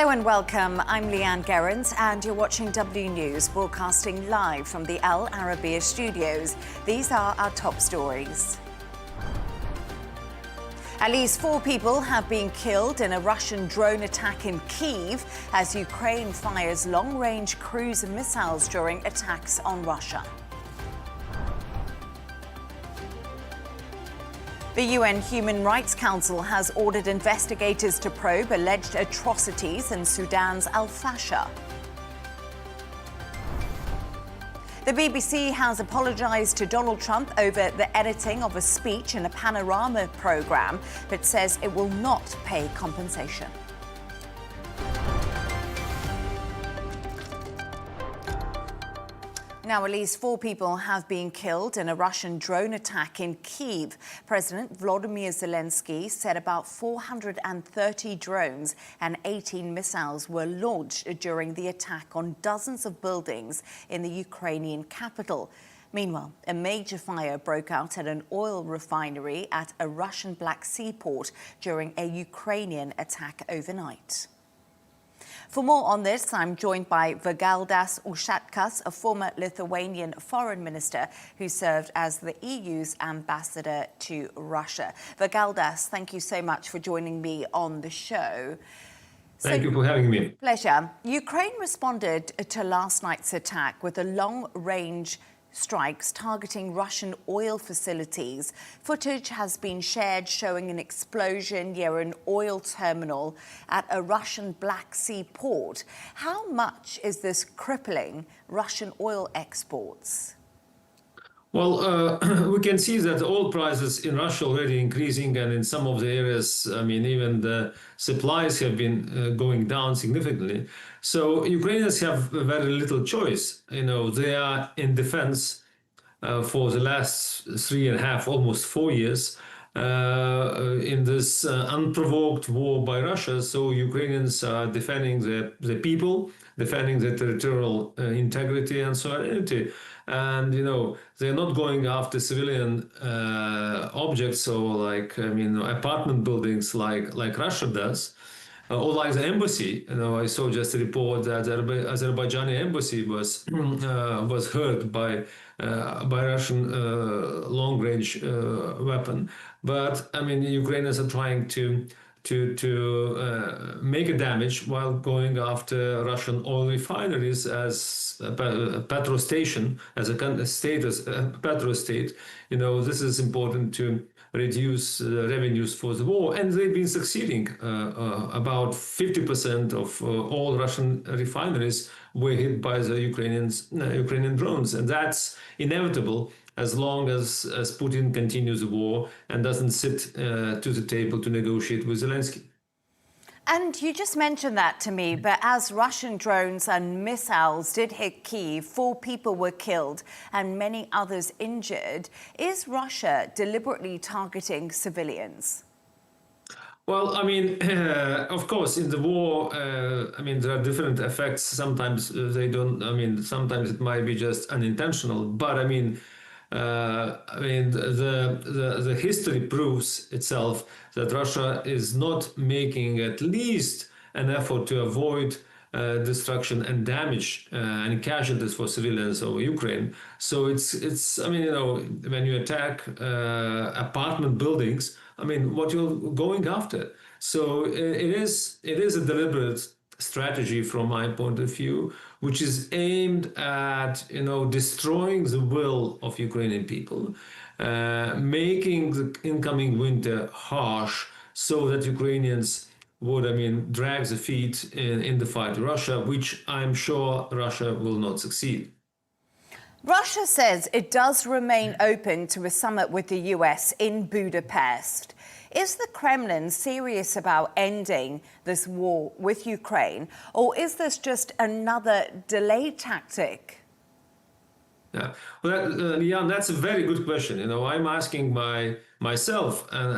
Hello and welcome. I'm Leigh-Ann Gerrans and you're watching W News, broadcasting live from the Arabiya studios. These are our top stories. At least 4 people have been killed in a Russian drone attack in Kyiv as Ukraine fires long-range cruise missiles during attacks on Russia. The UN Human Rights Council has ordered investigators to probe alleged atrocities in Sudan's al-Fashir. The BBC has apologised to Donald Trump over the editing of a speech in a Panorama programme, but says it will not pay compensation. Now, at least 4 people have been killed in a Russian drone attack in Kyiv. President Volodymyr Zelenskyy said about 430 drones and 18 missiles were launched during the attack on dozens of buildings in the Ukrainian capital. Meanwhile, a major fire broke out at an oil refinery at a Russian Black Sea port during a Ukrainian attack overnight. For more on this, I'm joined by Vigaldas Ušackas, a former Lithuanian foreign minister who served as the EU's ambassador to Russia. Vigaldas, thank you so much for joining me on the show. Thank you for having me. Pleasure. Ukraine responded to last night's attack with a long-range strikes targeting Russian oil facilities. Footage has been shared showing an explosion near an oil terminal at a Russian Black Sea port. How much is this crippling Russian oil exports? Well, we can see that oil prices in Russia already increasing, and in some of the areas, I mean, even the supplies have been going down significantly. So Ukrainians have very little choice. You know, they are in defense for the last 3.5, almost 4 years in this unprovoked war by Russia. So Ukrainians are defending the people, defending their territorial integrity and sovereignty. And, you know, they're not going after civilian objects or apartment buildings like Russia does, or like the embassy. You know, I saw just a report that the Azerbaijani embassy was hurt by Russian long-range weapon. But I mean, Ukrainians are trying to make a damage while going after Russian oil refineries as a petrol station, as a petrol state. You know, this is important to reduce revenues for the war, and they've been succeeding. About 50% of all Russian refineries were hit by the Ukrainian drones, and that's inevitable as long as Putin continues the war and doesn't sit to the table to negotiate with Zelenskyy. And you just mentioned that to me, but as Russian drones and missiles did hit Kyiv, 4 people were killed and many others injured. Is Russia deliberately targeting civilians? Well, I mean, of course, in the war, I mean, there are different effects. Sometimes they don't, I mean, sometimes it might be just unintentional, but I mean, the history proves itself that Russia is not making at least an effort to avoid destruction and damage and casualties for civilians over Ukraine. So it's I mean, you know, when you attack apartment buildings, I mean, what you're going after. So it is a deliberate strategy from my point of view, which is aimed at, you know, destroying the will of Ukrainian people, making the incoming winter harsh so that Ukrainians would, I mean, drag their feet in the fight to Russia, which I'm sure Russia will not succeed. Russia says it does remain open to a summit with the US in Budapest. Is the Kremlin serious about ending this war with Ukraine, or is this just another delay tactic? Yeah, well, Leigh-Ann, that's a very good question. You know, I'm asking myself, and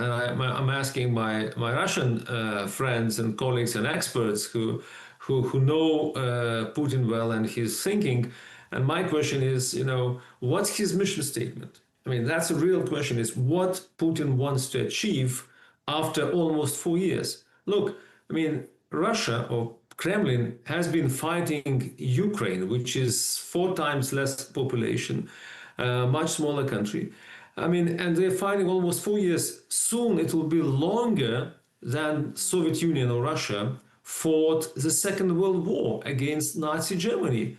I'm asking my Russian friends and colleagues and experts who know Putin well and his thinking. And my question is, you know, what's his mission statement? I mean, that's a real question, is what Putin wants to achieve after almost 4 years. Look, I mean, Russia or Kremlin has been fighting Ukraine, which is 4 times less population, much smaller country. I mean, and they're fighting almost 4 years. Soon it will be longer than Soviet Union or Russia fought the Second World War against Nazi Germany.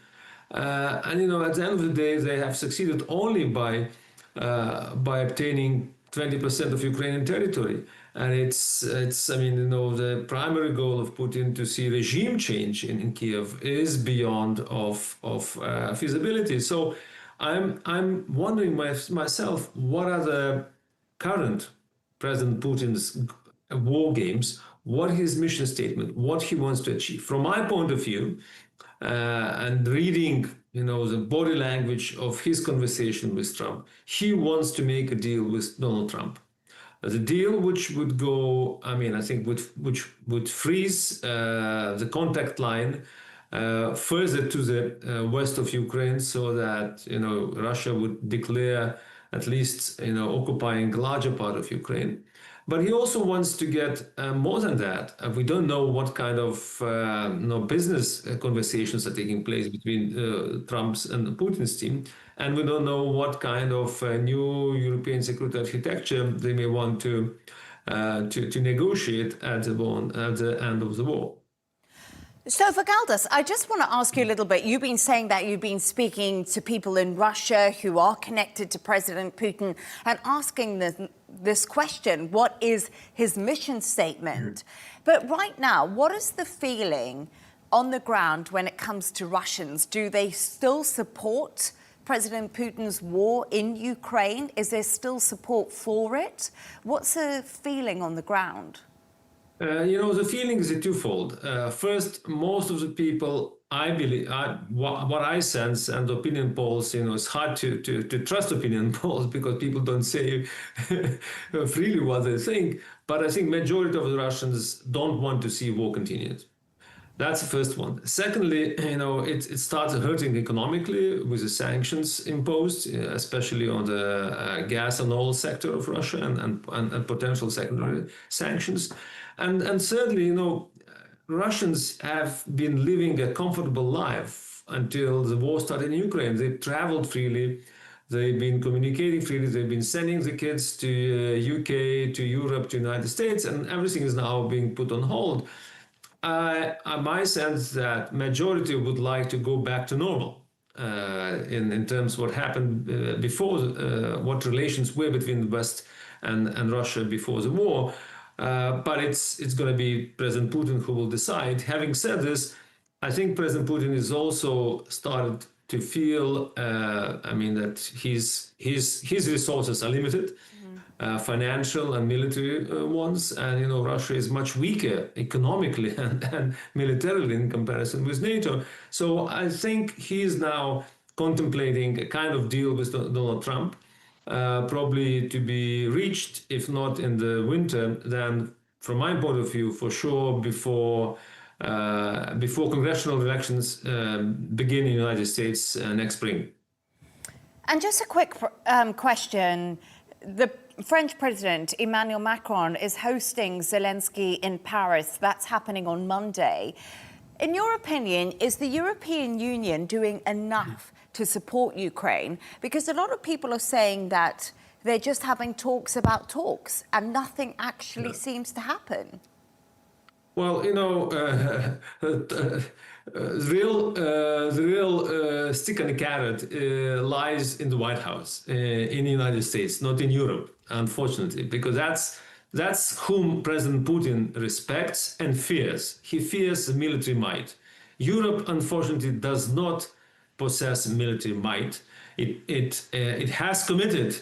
And at the end of the day, they have succeeded only by obtaining 20% of Ukrainian territory. And it's the primary goal of Putin to see regime change in Kyiv is beyond of feasibility. So I'm wondering myself, what are the current President Putin's war games, what his mission statement, what he wants to achieve. From my point of view, and reading the body language of his conversation with Trump, he wants to make a deal with Donald Trump. The deal which would go, I think, which would freeze the contact line further to the west of Ukraine, so that Russia would declare at least occupying a larger part of Ukraine. But he also wants to get more than that. We don't know what kind of business conversations are taking place between Trump's and Putin's team. And we don't know what kind of new European security architecture they may want to negotiate at the end of the war. So, Vagaldas, I just want to ask you a little bit. You've been saying that you've been speaking to people in Russia who are connected to President Putin and asking this question, what is his mission statement? But right now, what is the feeling on the ground when it comes to Russians? Do they still support President Putin's war in Ukraine? Is there still support for it? What's the feeling on the ground? The feeling is twofold. First, most of the people, I believe, what I sense, and opinion polls, it's hard to trust opinion polls because people don't say freely what they think. But I think majority of the Russians don't want to see war continued. That's the first one. Secondly, it starts hurting economically with the sanctions imposed, especially on the gas and oil sector of Russia and potential secondary sanctions. And thirdly, Russians have been living a comfortable life until the war started in Ukraine. They traveled freely. They've been communicating freely. They've been sending the kids to UK, to Europe, to United States, and everything is now being put on hold. My sense that majority would like to go back to normal in terms of what happened before, what relations were between the West and Russia before the war. But it's going to be President Putin who will decide. Having said this, I think President Putin is also started to feel, that his resources are limited, financial and military ones, and Russia is much weaker economically and militarily in comparison with NATO. So I think he is now contemplating a kind of deal with Donald Trump. Probably to be reached, if not in the winter, then from my point of view, for sure before congressional elections begin in the United States next spring. And just a quick question. The French President Emmanuel Macron is hosting Zelenskyy in Paris. That's happening on Monday. In your opinion, is the European Union doing enough to support Ukraine? Because a lot of people are saying that they're just having talks about talks and nothing actually seems to happen. Well, the real stick and the carrot lies in the White House in the United States, not in Europe, unfortunately, because that's whom President Putin respects and fears. He fears the military might. Europe, unfortunately, does not possess military might. It has committed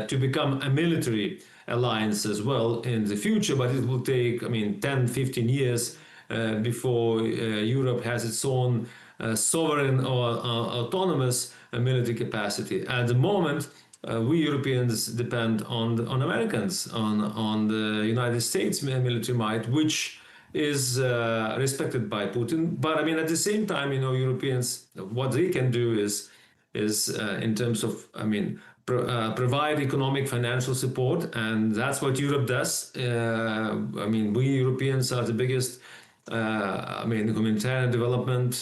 to become a military alliance as well in the future, but it will take, 10, 15 years before Europe has its own sovereign or autonomous military capacity. At the moment, we Europeans depend on Americans, on the United States military might, which is respected by Putin. But at the same time, Europeans, what they can do is in terms of, provide economic financial support, and that's what Europe does. We Europeans are the biggest humanitarian development,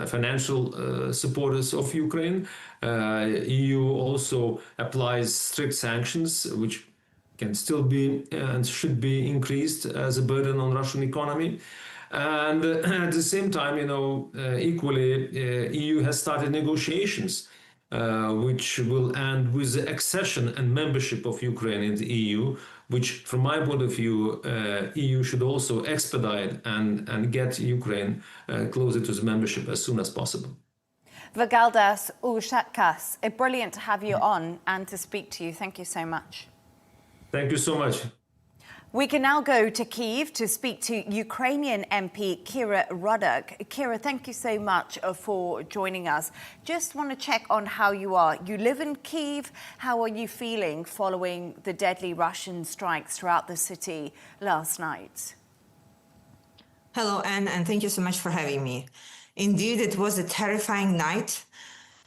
financial supporters of Ukraine. EU also applies strict sanctions, which can still be and should be increased as a burden on Russian economy. And at the same time, equally, EU has started negotiations which will end with the accession and membership of Ukraine in the EU, which, from my point of view, EU should also expedite and get Ukraine closer to the membership as soon as possible. Vagaldas Ushakas, brilliant to have you on and to speak to you. Thank you so much. Thank you so much. We can now go to Kyiv to speak to Ukrainian MP Kira Ruddock. Kira, thank you so much for joining us. Just want to check on how you are. You live in Kyiv. How are you feeling following the deadly Russian strikes throughout the city last night? Hello, Anne, and thank you so much for having me. Indeed, it was a terrifying night.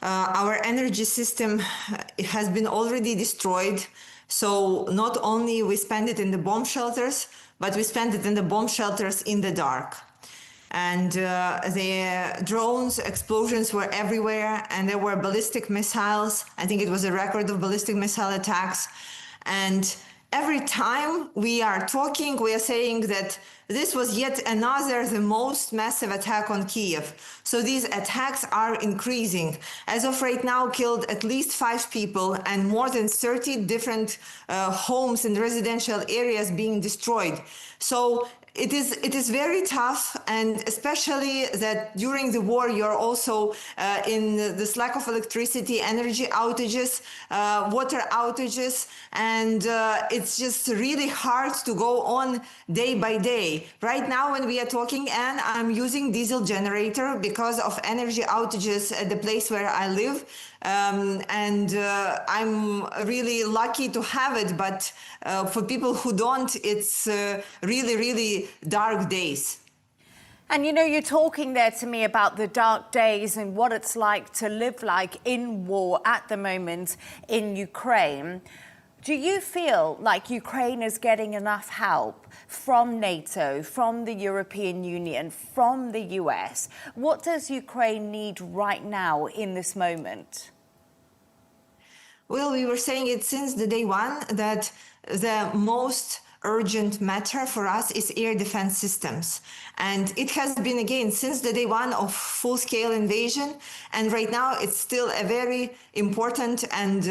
Our energy system has been already destroyed. So not only we spend it in the bomb shelters, but we spend it in the bomb shelters in the dark. And the drones, explosions were everywhere, and there were ballistic missiles. I think it was a record of ballistic missile attacks. And every time we are talking, we are saying that this was yet another, the most massive attack on Kyiv. So these attacks are increasing. As of right now, killed at least 5 people and more than 30 different homes and residential areas being destroyed. So it is very tough, and especially that during the war, you're also in this lack of electricity, energy outages, water outages, and it's just really hard to go on day by day. Right now, when we are talking, Anne, I'm using diesel generator because of energy outages at the place where I live. I'm really lucky to have it, but for people who don't, it's really, really dark days. And you're talking there to me about the dark days and what it's like to live like in war at the moment in Ukraine. Do you feel like Ukraine is getting enough help from NATO, from the European Union, from the US? What does Ukraine need right now in this moment? Well, we were saying it since the day one that the most urgent matter for us is air defense systems. And it has been, again, since the day one of full-scale invasion. And right now, it's still a very important and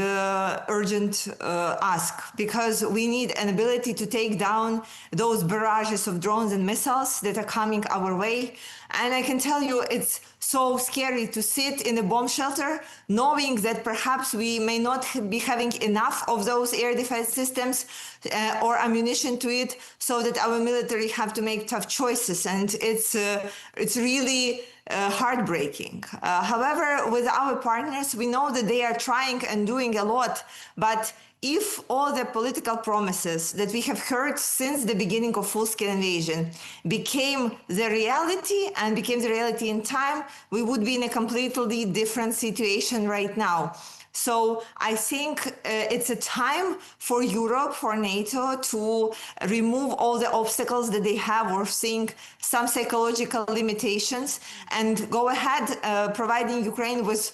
urgent ask, because we need an ability to take down those barrages of drones and missiles that are coming our way. And I can tell you, it's so scary to sit in a bomb shelter, knowing that perhaps we may not be having enough of those air defense systems or ammunition to it, so that our military have to make tough choices. And it's really heartbreaking. However, with our partners, we know that they are trying and doing a lot, but if all the political promises that we have heard since the beginning of full-scale invasion became the reality and became the reality in time, we would be in a completely different situation right now. So I think it's a time for Europe, for NATO, to remove all the obstacles that they have, or seeing some psychological limitations, and go ahead providing Ukraine with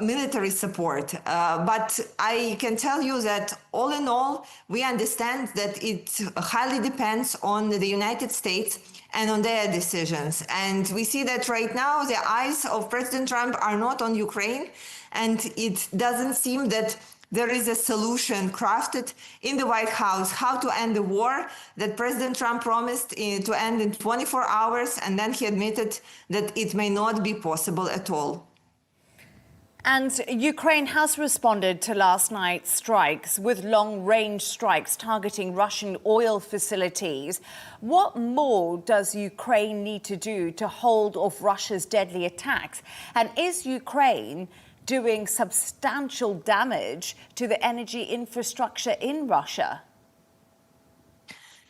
military support. But I can tell you that all in all, we understand that it highly depends on the United States and on their decisions. And we see that right now the eyes of President Trump are not on Ukraine, and it doesn't seem that there is a solution crafted in the White House how to end the war that President Trump promised to end in 24 hours, and then he admitted that it may not be possible at all. And Ukraine has responded to last night's strikes with long-range strikes targeting Russian oil facilities. What more does Ukraine need to do to hold off Russia's deadly attacks? And is Ukraine doing substantial damage to the energy infrastructure in Russia?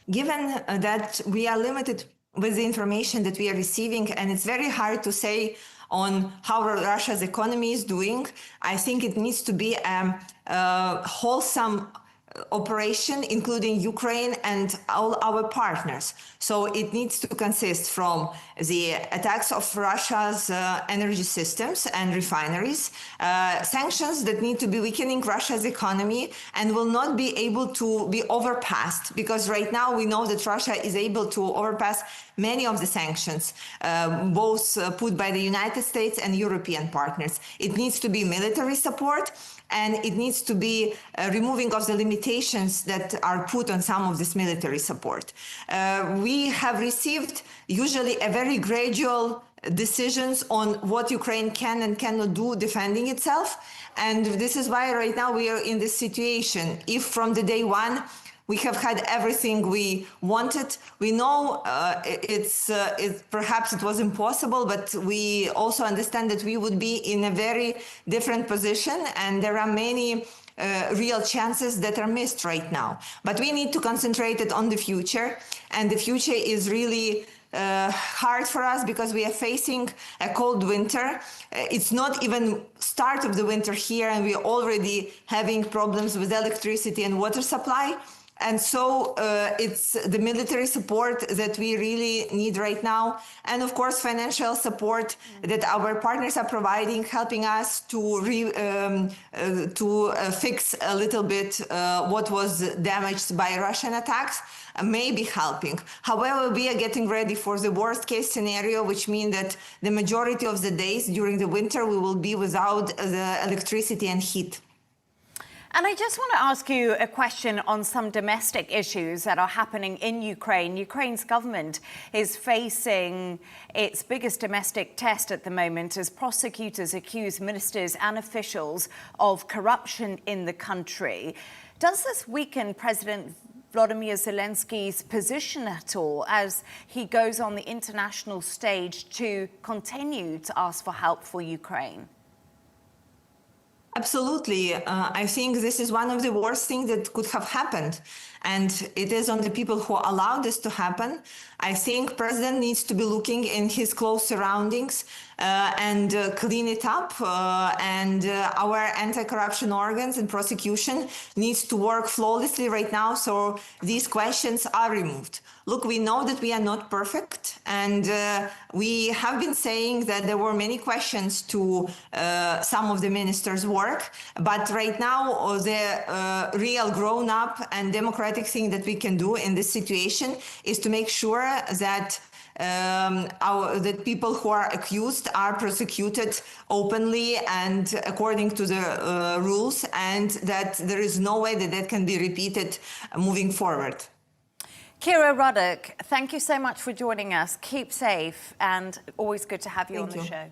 Given that we are limited with the information that we are receiving, and it's very hard to say on how Russia's economy is doing, I think it needs to be a wholesome operation, including Ukraine and all our partners. So it needs to consist from the attacks of Russia's energy systems and refineries, sanctions that need to be weakening Russia's economy and will not be able to be overpassed, because right now we know that Russia is able to overpass many of the sanctions, both put by the United States and European partners. It needs to be military support, and it needs to be removing of the limitations that are put on some of this military support. We have received usually a very gradual decisions on what Ukraine can and cannot do defending itself. And this is why right now we are in this situation. If from the day one, we have had everything we wanted. We know perhaps it was impossible, but we also understand that we would be in a very different position, and there are many real chances that are missed right now. But we need to concentrate it on the future, and the future is really hard for us because we are facing a cold winter. It's not even start of the winter here, and we're already having problems with electricity and water supply. And so it's the military support that we really need right now. And of course, financial support that our partners are providing, helping us to fix a little bit what was damaged by Russian attacks, may be helping. However, we are getting ready for the worst case scenario, which means that the majority of the days during the winter, we will be without the electricity and heat. And I just want to ask you a question on some domestic issues that are happening in Ukraine. Ukraine's government is facing its biggest domestic test at the moment as prosecutors accuse ministers and officials of corruption in the country. Does this weaken President Volodymyr Zelensky's position at all as he goes on the international stage to continue to ask for help for Ukraine? Absolutely. I think this is one of the worst things that could have happened. And it is on the people who allowed this to happen. I think President needs to be looking in his close surroundings and clean it up. And our anti-corruption organs and prosecution needs to work flawlessly right now, so these questions are removed. Look, we know that we are not perfect, and we have been saying that there were many questions to some of the ministers' work, but right now the real grown-up and democratic thing that we can do in this situation is to make sure that that people who are accused are prosecuted openly and according to the rules, and that there is no way that that can be repeated moving forward. Kira Ruddock, thank you so much for joining us. Keep safe, and always good to have you on the show.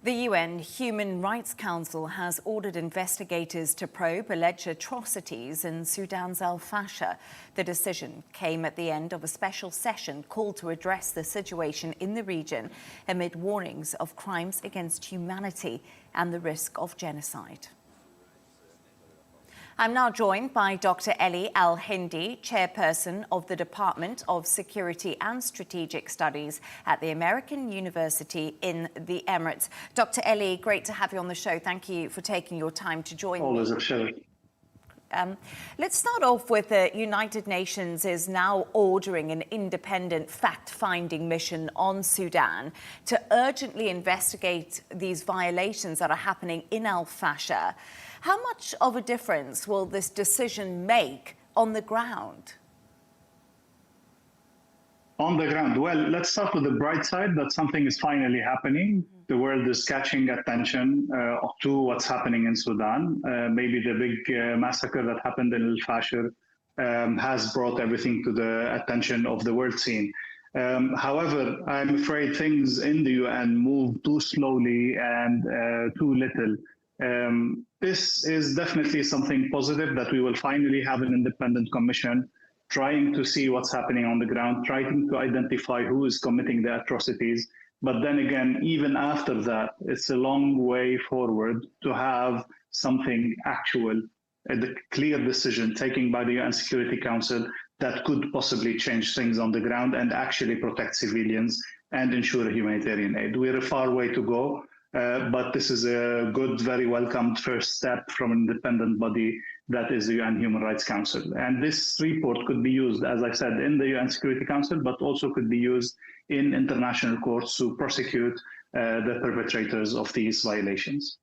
The UN Human Rights Council has ordered investigators to probe alleged atrocities in Sudan's al-Fashir. The decision came at the end of a special session called to address the situation in the region amid warnings of crimes against humanity and the risk of genocide. I'm now joined by Dr. Ellie Al-Hindi, chairperson of the Department of Security and Strategic Studies at the American University in the Emirates. Dr. Ellie, great to have you on the show. Thank you for taking your time to join me. Always a pleasure. Let's start off with the United Nations is now ordering an independent fact-finding mission on Sudan to urgently investigate these violations that are happening in al-Fashir. How much of a difference will this decision make on the ground? On the ground, well, let's start with the bright side that something is finally happening. The world is catching attention to what's happening in Sudan. Maybe the big massacre that happened in al-Fashir has brought everything to the attention of the world scene. However, I'm afraid things in the UN move too slowly and too little. This is definitely something positive that we will finally have an independent commission trying to see what's happening on the ground, trying to identify who is committing the atrocities. But then again, even after that, it's a long way forward to have something actual, a clear decision taken by the UN Security Council that could possibly change things on the ground and actually protect civilians and ensure humanitarian aid. We're a far way to go, but this is a good, very welcomed first step from an independent body that is the UN Human Rights Council. And this report could be used, as I said, in the UN Security Council, but also could be used in international courts to prosecute the perpetrators of these violations.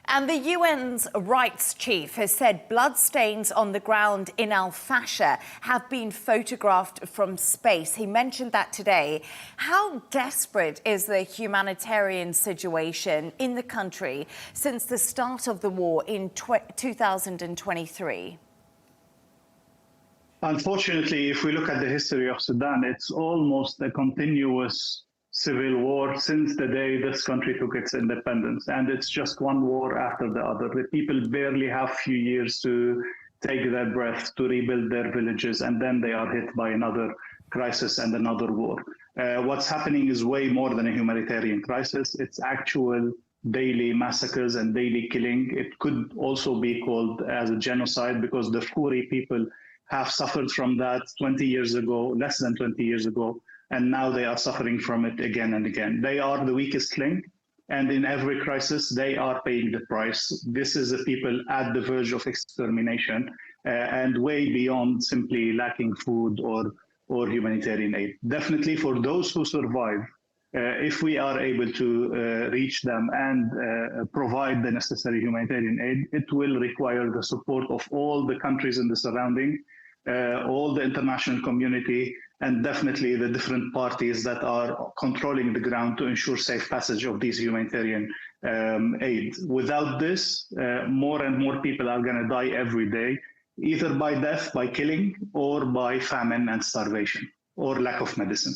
And the UN's rights chief has said bloodstains on the ground in al-Fashir have been photographed from space. He mentioned that today. How desperate is the humanitarian situation in the country since the start of the war in 2023? Unfortunately, if we look at the history of Sudan, it's almost a continuous civil war since the day this country took its independence. And it's just one war after the other. The people barely have a few years to take their breath, to rebuild their villages, and then they are hit by another crisis and another war. What's happening is way more than a humanitarian crisis. It's actual daily massacres and daily killing. It could also be called as a genocide because the Furi people have suffered from that 20 years ago, less than 20 years ago, and now they are suffering from it again and again. They are the weakest link, and in every crisis, they are paying the price. This is a people at the verge of extermination and way beyond simply lacking food or humanitarian aid. Definitely for those who survive, if we are able to reach them and provide the necessary humanitarian aid, it will require the support of all the countries in the surrounding, all the international community, and definitely the different parties that are controlling the ground to ensure safe passage of these humanitarian aid. Without this, more and more people are going to die every day, either by death, by killing, or by famine and starvation, or lack of medicine.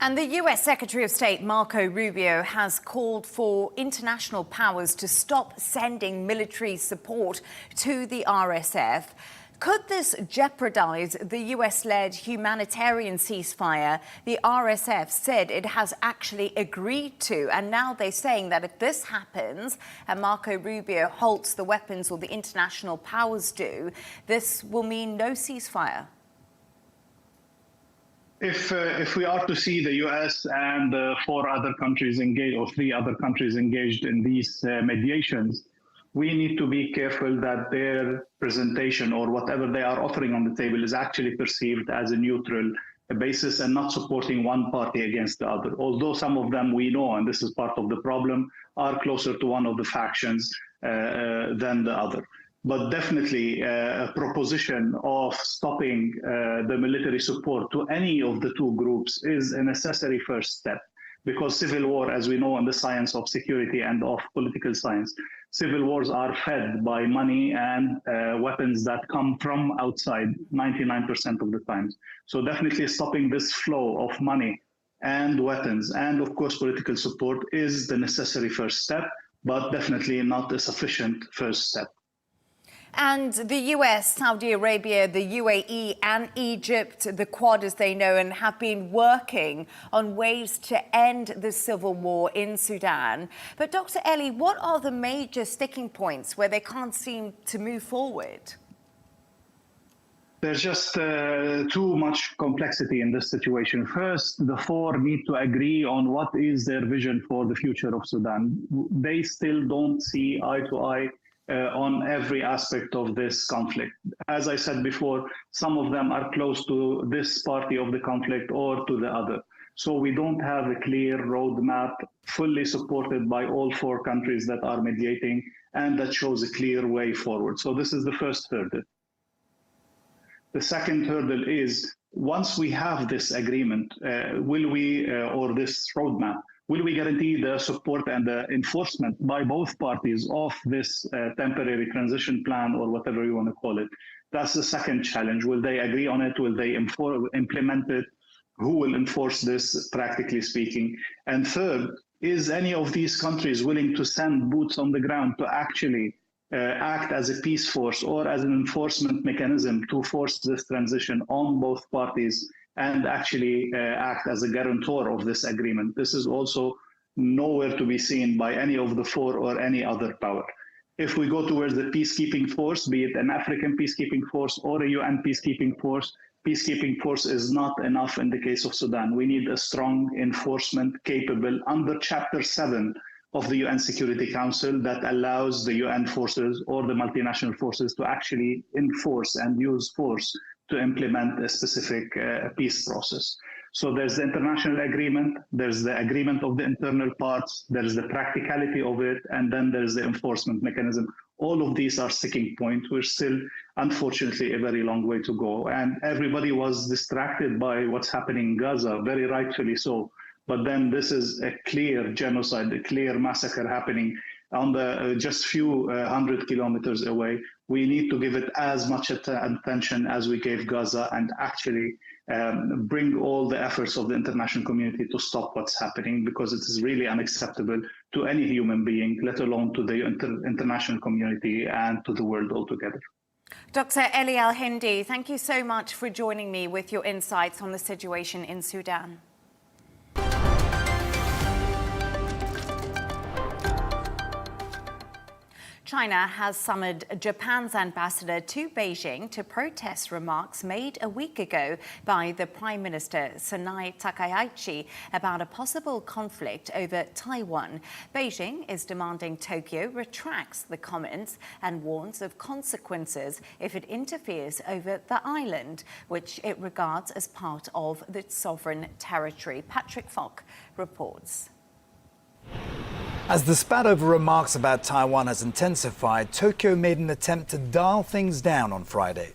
And the US Secretary of State Marco Rubio has called for international powers to stop sending military support to the RSF. Could this jeopardize the US-led humanitarian ceasefire the RSF said it has actually agreed to? And now they're saying that if this happens and Marco Rubio halts the weapons, or the international powers do, this will mean no ceasefire. If we are to see the US and 4 other countries engaged, or 3 other countries engaged in these mediations, we need to be careful that their presentation or whatever they are offering on the table is actually perceived as a neutral basis and not supporting one party against the other. Although some of them we know, and this is part of the problem, are closer to one of the factions than the other. But definitely a proposition of stopping the military support to any of the 2 groups is a necessary first step. Because civil war, as we know in the science of security and of political science, civil wars are fed by money and weapons that come from outside 99% of the times. So definitely stopping this flow of money and weapons and, of course, political support is the necessary first step, but definitely not a sufficient first step. And the US, Saudi Arabia, the UAE and Egypt, the Quad as they know, and have been working on ways to end the civil war in Sudan. But Dr. Ellie, what are the major sticking points where they can't seem to move forward? There's just too much complexity in this situation. First, the 4 need to agree on what is their vision for the future of Sudan. They still don't see eye to eye on every aspect of this conflict. As I said before, some of them are close to this party of the conflict or to the other. So we don't have a clear roadmap fully supported by all 4 countries that are mediating and that shows a clear way forward. So this is the first hurdle. The second hurdle is, once we have this agreement, will we, or this roadmap, will we guarantee the support and the enforcement by both parties of this temporary transition plan, or whatever you want to call it? That's the second challenge. Will they agree on it? Will they implement it? Who will enforce this, practically speaking? And third, is any of these countries willing to send boots on the ground to actually act as a peace force or as an enforcement mechanism to force this transition on both parties and actually act as a guarantor of this agreement? This is also nowhere to be seen by any of the 4 or any other power. If we go towards the peacekeeping force, be it an African peacekeeping force or a UN peacekeeping force is not enough in the case of Sudan. We need a strong enforcement capable under Chapter 7 of the UN Security Council that allows the UN forces or the multinational forces to actually enforce and use force to implement a specific peace process. So there's the international agreement, there's the agreement of the internal parts, there's the practicality of it, and then there's the enforcement mechanism. All of these are sticking points. We're still, unfortunately, a very long way to go. And everybody was distracted by what's happening in Gaza, very rightfully so. But then this is a clear genocide, a clear massacre happening on the just few 100 kilometers away. We need to give it as much attention as we gave Gaza and actually bring all the efforts of the international community to stop what's happening, because it is really unacceptable to any human being, let alone to the international community and to the world altogether. Dr. Leigh Al-Hindi, thank you so much for joining me with your insights on the situation in Sudan. China has summoned Japan's ambassador to Beijing to protest remarks made a week ago by the Prime Minister Sanae Takaichi about a possible conflict over Taiwan. Beijing is demanding Tokyo retracts the comments and warns of consequences if it interferes over the island, which it regards as part of the sovereign territory. Patrick Falk reports. As the spat over remarks about Taiwan has intensified, Tokyo made an attempt to dial things down on Friday.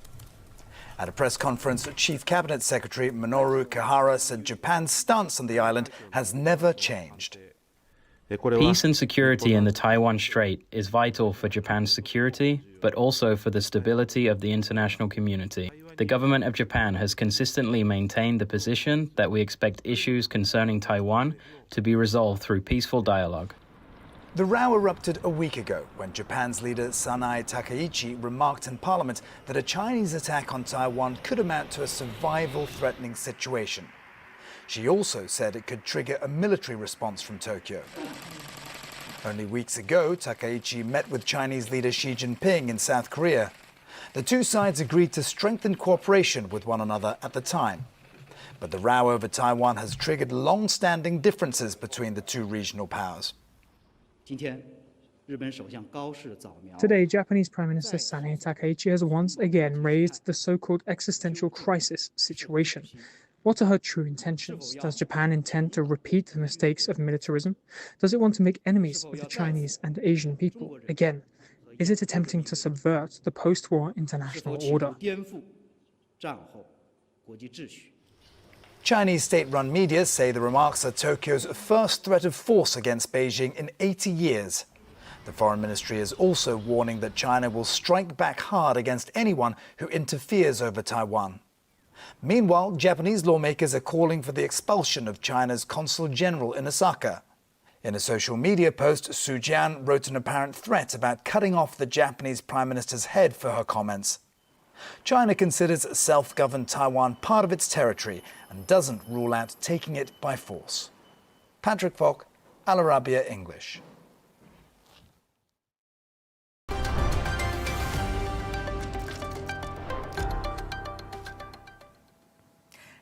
At a press conference, Chief Cabinet Secretary Minoru Kihara said Japan's stance on the island has never changed. Peace and security in the Taiwan Strait is vital for Japan's security, but also for the stability of the international community. The government of Japan has consistently maintained the position that we expect issues concerning Taiwan to be resolved through peaceful dialogue. The row erupted a week ago when Japan's leader Sanae Takaichi remarked in Parliament that a Chinese attack on Taiwan could amount to a survival-threatening situation. She also said it could trigger a military response from Tokyo. Only weeks ago, Takaichi met with Chinese leader Xi Jinping in South Korea. The two sides agreed to strengthen cooperation with one another at the time. But the row over Taiwan has triggered long-standing differences between the two regional powers. Today, Japanese Prime Minister Sanae Takaichi has once again raised the so-called existential crisis situation. What are her true intentions? Does Japan intend to repeat the mistakes of militarism? Does it want to make enemies of the Chinese and Asian people again? Is it attempting to subvert the post-war international order? Chinese state-run media say the remarks are Tokyo's first threat of force against Beijing in 80 years. The Foreign Ministry is also warning that China will strike back hard against anyone who interferes over Taiwan. Meanwhile, Japanese lawmakers are calling for the expulsion of China's Consul General in Osaka. In a social media post, Su Jian wrote an apparent threat about cutting off the Japanese Prime Minister's head for her comments. China considers self-governed Taiwan part of its territory and doesn't rule out taking it by force. Patrick Falk, Al-Arabiya English.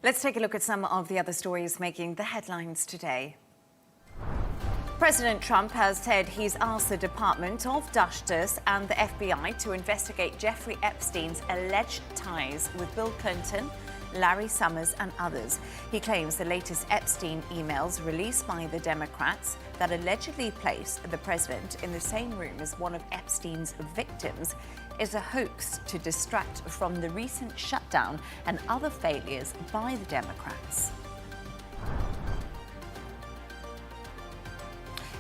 Let's take a look at some of the other stories making the headlines today. President Trump has said he's asked the Department of Justice and the FBI to investigate Jeffrey Epstein's alleged ties with Bill Clinton, Larry Summers and others. He claims the latest Epstein emails released by the Democrats that allegedly placed the president in the same room as one of Epstein's victims is a hoax to distract from the recent shutdown and other failures by the Democrats.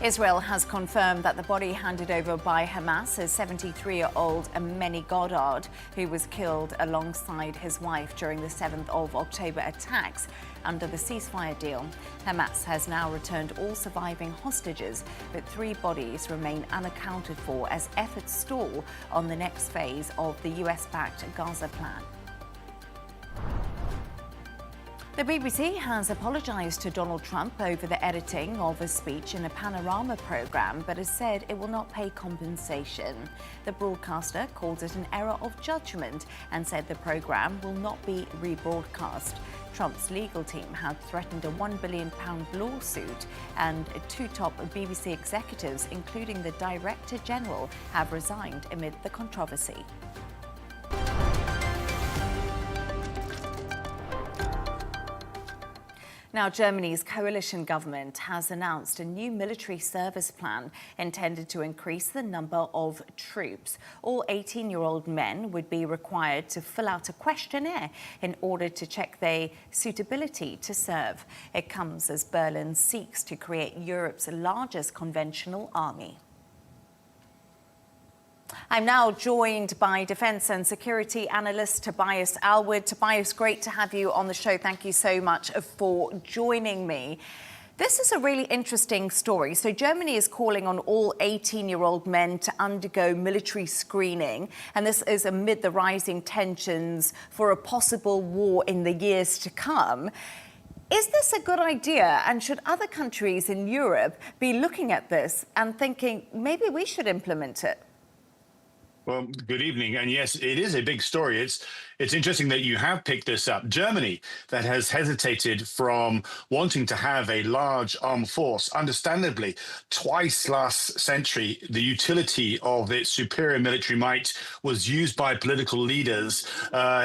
Israel has confirmed that the body handed over by Hamas is 73-year-old Meni Goddard, who was killed alongside his wife during the 7th of October attacks under the ceasefire deal. Hamas has now returned all surviving hostages, but 3 bodies remain unaccounted for as efforts stall on the next phase of the US-backed Gaza plan. The BBC has apologised to Donald Trump over the editing of a speech in a Panorama programme, but has said it will not pay compensation. The broadcaster called it an error of judgment and said the programme will not be rebroadcast. Trump's legal team had threatened a £1 billion lawsuit, and two top BBC executives, including the Director General, have resigned amid the controversy. Now, Germany's coalition government has announced a new military service plan intended to increase the number of troops. All 18-year-old men would be required to fill out a questionnaire in order to check their suitability to serve. It comes as Berlin seeks to create Europe's largest conventional army. I'm now joined by defence and security analyst Tobias Alwood. Tobias, great to have you on the show. Thank you so much for joining me. This is a really interesting story. So Germany is calling on all 18-year-old men to undergo military screening, and this is amid the rising tensions for a possible war in the years to come. Is this a good idea, and should other countries in Europe be looking at this and thinking maybe we should implement it? Well, good evening. And yes, it is a big story. It's interesting that you have picked this up. Germany, that has hesitated from wanting to have a large armed force, understandably, twice last century, the utility of its superior military might was used by political leaders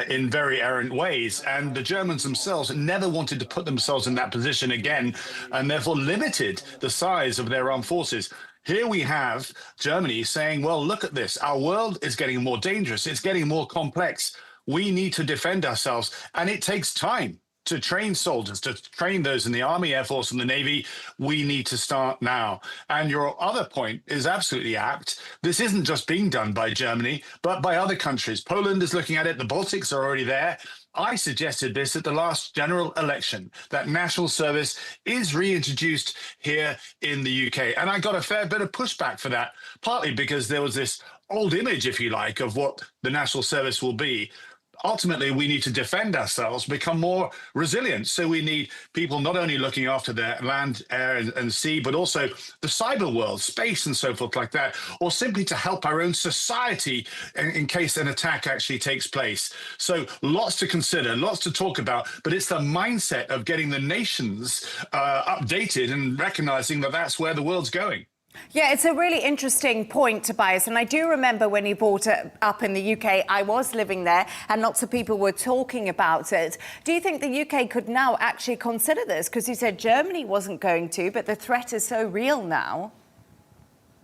in very errant ways. And the Germans themselves never wanted to put themselves in that position again, and therefore limited the size of their armed forces. Here we have Germany saying, well, look at this. Our world is getting more dangerous. It's getting more complex. We need to defend ourselves. And it takes time to train soldiers, to train those in the Army, Air Force, and the Navy. We need to start now. And your other point is absolutely apt. This isn't just being done by Germany, but by other countries. Poland is looking at it. The Baltics are already there. I suggested this at the last general election, that national service is reintroduced here in the UK. And I got a fair bit of pushback for that, partly because there was this old image, if you like, of what the national service will be. Ultimately, we need to defend ourselves, become more resilient. So we need people not only looking after their land, air, and sea, but also the cyber world, space and so forth like that, or simply to help our own society in case an attack actually takes place. So lots to consider, lots to talk about, but it's the mindset of getting the nations updated and recognizing that that's where the world's going. Yeah, it's a really interesting point, Tobias, and I do remember when you brought it up in the UK, I was living there and lots of people were talking about it. Do you think the UK could now actually consider this? Because you said Germany wasn't going to, but the threat is so real now.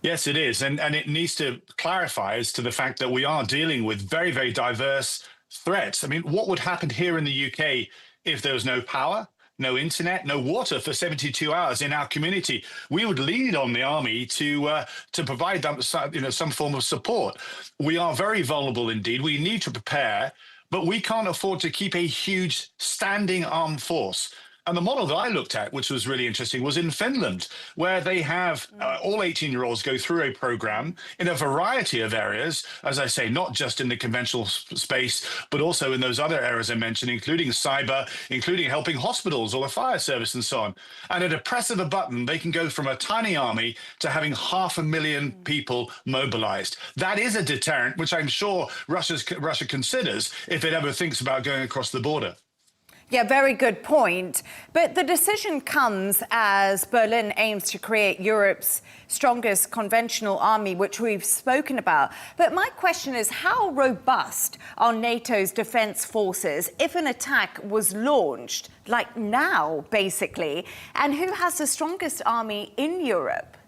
Yes, it is. And it needs to clarify as to the fact that we are dealing with very, very diverse threats. I mean, what would happen here in the UK if there was no power, no internet, no water for 72 hours in our community? We would lead on the army to provide them, some form of support. We are very vulnerable indeed. We need to prepare, but we can't afford to keep a huge standing armed force. And the model that I looked at, which was really interesting, was in Finland, where they have all 18-year-olds go through a program in a variety of areas, as I say, not just in the conventional space, but also in those other areas I mentioned, including cyber, including helping hospitals or the fire service and so on. And at a press of a button, they can go from a tiny army to having 500,000 people mobilized. That is a deterrent, which I'm sure Russia considers if it ever thinks about going across the border. Yeah, very good point. But the decision comes as Berlin aims to create Europe's strongest conventional army, which we've spoken about. But my question is, how robust are NATO's defence forces if an attack was launched, like now, basically? And who has the strongest army in Europe?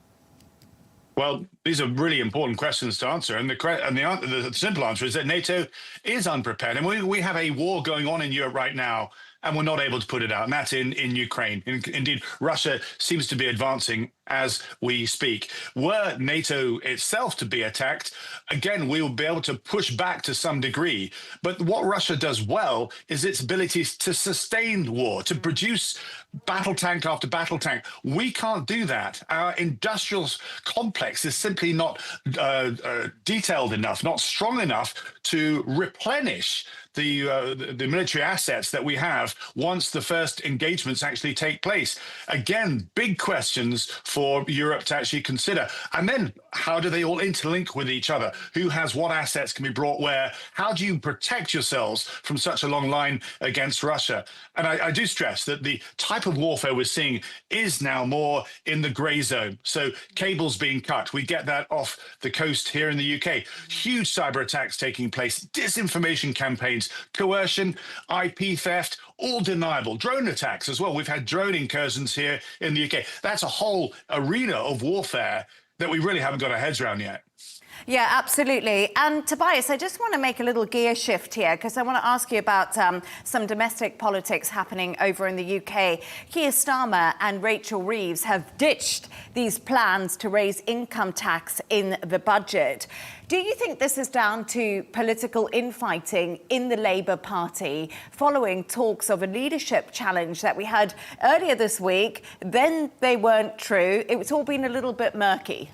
Well, these are really important questions to answer. And the simple answer is that NATO is unprepared. And we have a war going on in Europe right now, and we're not able to put it out. And that's in Ukraine. Indeed, Russia seems to be advancing as we speak. Were NATO itself to be attacked, again, we will be able to push back to some degree. But what Russia does well is its ability to sustain war, to produce battle tank after battle tank. We can't do that. Our industrial complex is simply not detailed enough, not strong enough to replenish the military assets that we have once the first engagements actually take place? Again, big questions for Europe to actually consider. And then how do they all interlink with each other? Who has what assets can be brought where? How do you protect yourselves from such a long line against Russia? And I do stress that the type of warfare we're seeing is now more in the grey zone. So cables being cut. We get that off the coast here in the UK. Huge cyber attacks taking place, disinformation campaigns, coercion, IP theft, all deniable. Drone attacks as well. We've had drone incursions here in the UK. That's a whole arena of warfare that we really haven't got our heads around yet. Yeah, absolutely. And Tobias, I just want to make a little gear shift here because I want to ask you about some domestic politics happening over in the UK. Keir Starmer and Rachel Reeves have ditched these plans to raise income tax in the budget. Do you think this is down to political infighting in the Labour Party following talks of a leadership challenge that we had earlier this week? Then they weren't true. It's all been a little bit murky.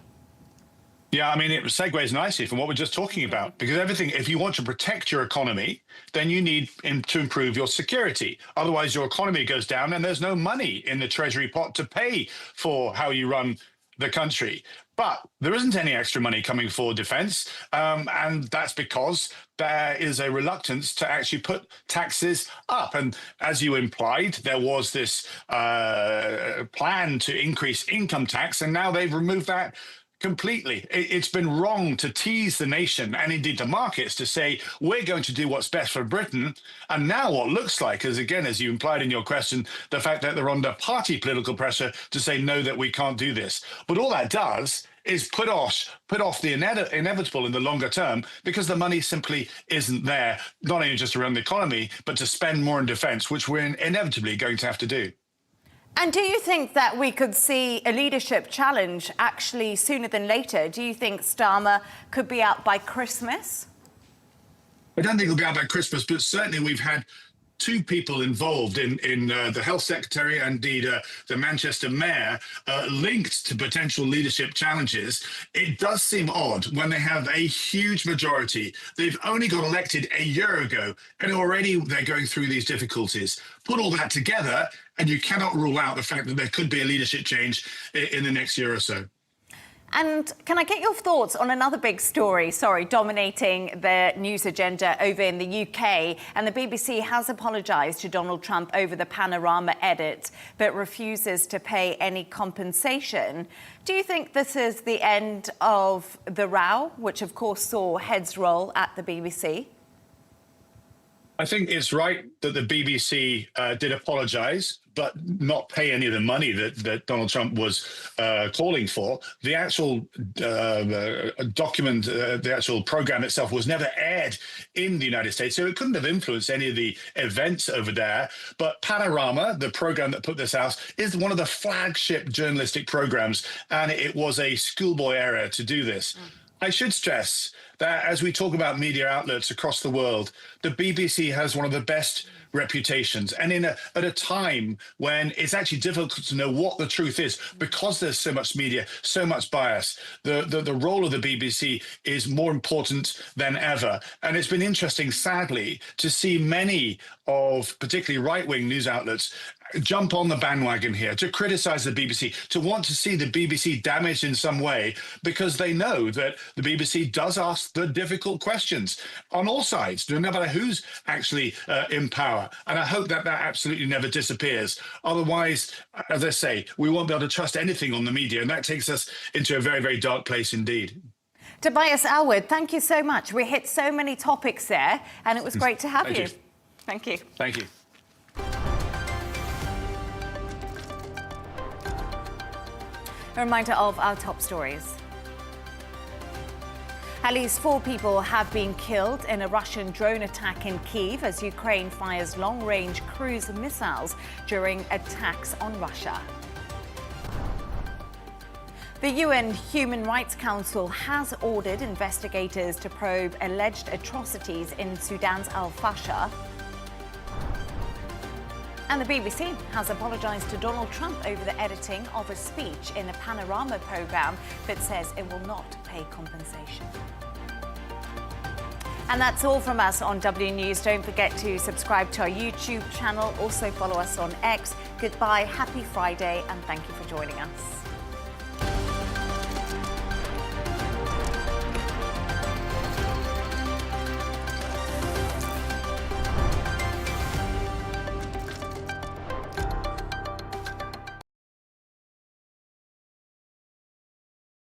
Yeah, I mean, it segues nicely from what we're just talking about, because everything, if you want to protect your economy, then you need to improve your security. Otherwise, your economy goes down and there's no money in the Treasury pot to pay for how you run the country. But there isn't any extra money coming for defense, and that's because there is a reluctance to actually put taxes up. And as you implied, there was this plan to increase income tax, and now they've removed that completely. It's been wrong to tease the nation and indeed the markets to say, we're going to do what's best for Britain. And now what looks like is, again, as you implied in your question, the fact that they're under party political pressure to say, no, that we can't do this. But all that does is put off the inevitable in the longer term, because the money simply isn't there, not only just to run the economy, but to spend more in defense, which we're inevitably going to have to do. And do you think that we could see a leadership challenge actually sooner than later? Do you think Starmer could be out by Christmas? I don't think it'll be out by Christmas, but certainly we've had two people involved in the health secretary and indeed the Manchester mayor linked to potential leadership challenges. It does seem odd when they have a huge majority. They've only got elected a year ago and already they're going through these difficulties. Put all that together and you cannot rule out the fact that there could be a leadership change in the next year or so. And can I get your thoughts on another big story, dominating the news agenda over in the UK? And the BBC has apologised to Donald Trump over the Panorama edit, but refuses to pay any compensation. Do you think this is the end of the row, which of course saw heads roll at the BBC? I think it's right that the BBC did apologise, but not pay any of the money that Donald Trump was calling for. The actual document, the actual program itself was never aired in the United States, so it couldn't have influenced any of the events over there. But Panorama, the program that put this out, is one of the flagship journalistic programs, and it was a schoolboy error to do this. I should stress that as we talk about media outlets across the world, the BBC has one of the best reputations. And at a time when it's actually difficult to know what the truth is, because there's so much media, so much bias, the role of the BBC is more important than ever. And it's been interesting, sadly, to see many of particularly right-wing news outlets jump on the bandwagon here, to criticize the BBC, to want to see the BBC damaged in some way, because they know that the BBC does ask the difficult questions on all sides, no matter who's actually in power. And I hope that absolutely never disappears. Otherwise, as I say, we won't be able to trust anything on the media, and that takes us into a very, very dark place indeed. Tobias Alwood, thank you so much. We hit so many topics there, and it was great to have you. Thank you. Thank you. A reminder of our top stories. At least 4 people have been killed in a Russian drone attack in Kyiv as Ukraine fires long-range cruise missiles during attacks on Russia. The UN Human Rights Council has ordered investigators to probe alleged atrocities in Sudan's al-Fashir. And the BBC has apologised to Donald Trump over the editing of a speech in a Panorama programme that says it will not pay compensation. And that's all from us on W News. Don't forget to subscribe to our YouTube channel. Also follow us on X. Goodbye, happy Friday, and thank you for joining us.